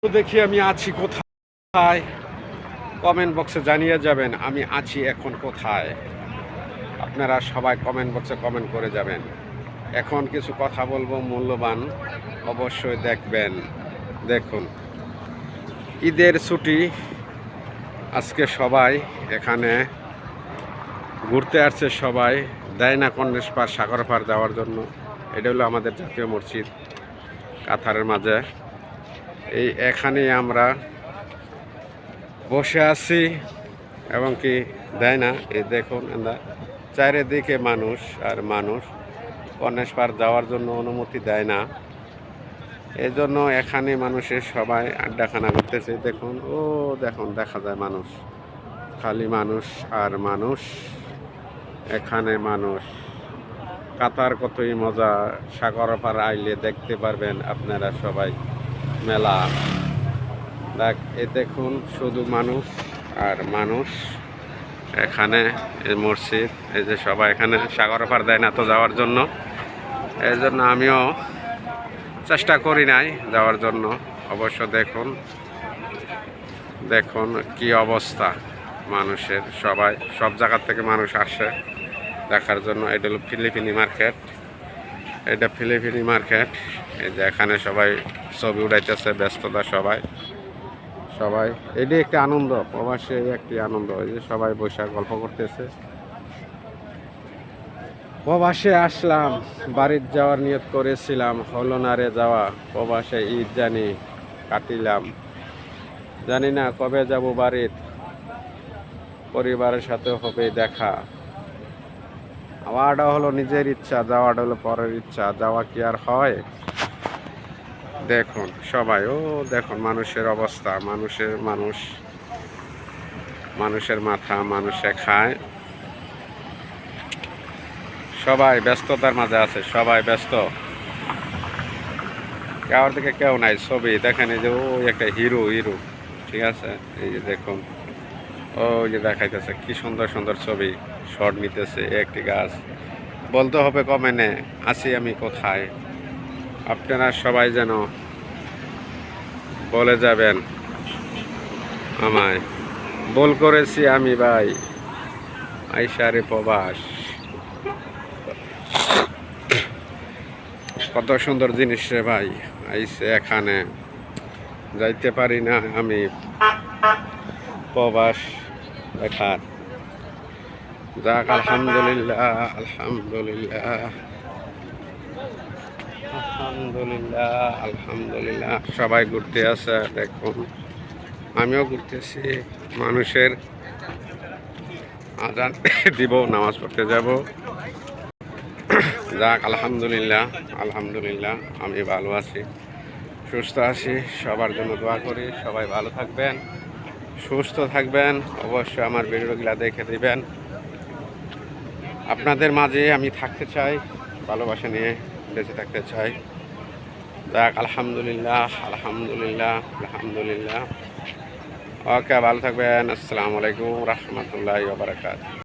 তো দেখি আমি আছি কোথায়, কমেন্ট বক্সে জানিয়ে যাবেন আমি আছি এখন কোথায়। আপনারা সবাই কমেন্ট বক্সে কমেন্ট করে যাবেন। এখন কিছু কথা বলবো মূল্যবান, অবশ্যই দেখবেন। দেখুন, ঈদের ছুটি, আজকে সবাই এখানে ঘুরতে আসছে। সবাই দেয়না কর্নেশ পার, সাগর পার যাওয়ার জন্য। এটা হলো আমাদের জাতীয় মসজিদ কাতারের মাঝে। এই এখানেই আমরা বসে আছি এবং কি দেয় না, এই দেখুন চারিদিকে মানুষ আর মানুষ। কর্নেশ পার যাওয়ার জন্য অনুমতি দেয় না, এই জন্য এখানে মানুষের সবাই আড্ডাখানা করতেছে। দেখুন, ও দেখুন, দেখা যায় মানুষ, খালি মানুষ আর মানুষ। এখানে মানুষ, কাতার কতই মজা, সাগর পার আইলে দেখতে পারবেন আপনারা সবাই মেলা। দেখ, এ দেখুন শুধু মানুষ আর মানুষ। এখানে এই মসজিদ, এই যে সবাই এখানে সাগর পার দেয় না তো যাওয়ার জন্য, এই জন্য আমিও চেষ্টা করি নাই যাওয়ার জন্য। অবশ্য দেখুন, দেখুন কি অবস্থা মানুষের, সবাই সব জায়গার থেকে মানুষ আসে দেখার জন্য। এটা হলো ফিলিপিনি মার্কেট, এটা ফিলিপিনি মার্কেট। এই যে এখানে সবাই ছবি উড়াইতেছে, ব্যস্ততা সবাই সবাই এটি একটি আনন্দ, প্রবাসে একটি আনন্দ। এই যে সবাই বসে গল্প করতেছে। প্রবাসে আসলাম, বাড়ির যাওয়ার নিয়ত করেছিলাম, হলো না রে যাওয়া। প্রবাসে ঈদ কাটিলাম, জানি না কবে যাব বাড়ির, পরিবারের সাথে হবে দেখা। যাওয়াটা হলো নিজের ইচ্ছা, যাওয়াটা হলো পরের ইচ্ছা, যাওয়া কি আর হয়? দেখুন সবাই, ও দেখুন মানুষের অবস্থা, মানুষের মাথা মানুষে খায়। সবাই ব্যস্ততার মাঝে আছে, সবাই ব্যস্ত, কারোর দিকে কেউ নাই। ছবি দেখেন, এই যে ও একটা হিরো, ঠিক আছে। এই যে দেখুন, ওই যে দেখাইতেছে কি সুন্দর সুন্দর ছবি, শর্ট নিতেছে। একটি গাছ, বলতে হবে কমেন্টে আছি আমি কোথায়। আপনারা সবাই যেন বলে যাবেন আমায়, বল করেছি আমি ভাই, আইসারে প্রবাস। কত সুন্দর জিনিস রে ভাই, আইসে এখানে যাইতে পারি না আমি প্রবাস দেখার। যাক, আলহামদুলিল্লাহ, আলহামদুলিল্লাহ, আলহামদুলিল্লাহ, আলহামদুলিল্লাহ। সবাই ঘুরতে আসে, দেখুন আমিও ঘুরতেছি। মানুষের আজান দিব, নামাজ পড়তে যাব। যাক, আলহামদুলিল্লাহ, আলহামদুলিল্লাহ, আমি ভালো আছি, সুস্থ আছি। সবার জন্য দোয়া করি, সবাই ভালো থাকবেন, সুস্থ থাকবেন। অবশ্যই আমার ভিডিওগুলো দেখে দিবেন। আপনাদের মাঝে আমি থাকতে চাই, ভালোবাসা নিয়ে বেঁচে থাকতে চাই। যাক, আলহামদুলিল্লাহ, আলহামদুলিল্লাহ, আলহামদুলিল্লাহ। ওকে, ভালো থাকবেন। আসসালামু আলাইকুম রহমতুল্লাহি ওয়া বারাকাতুহু।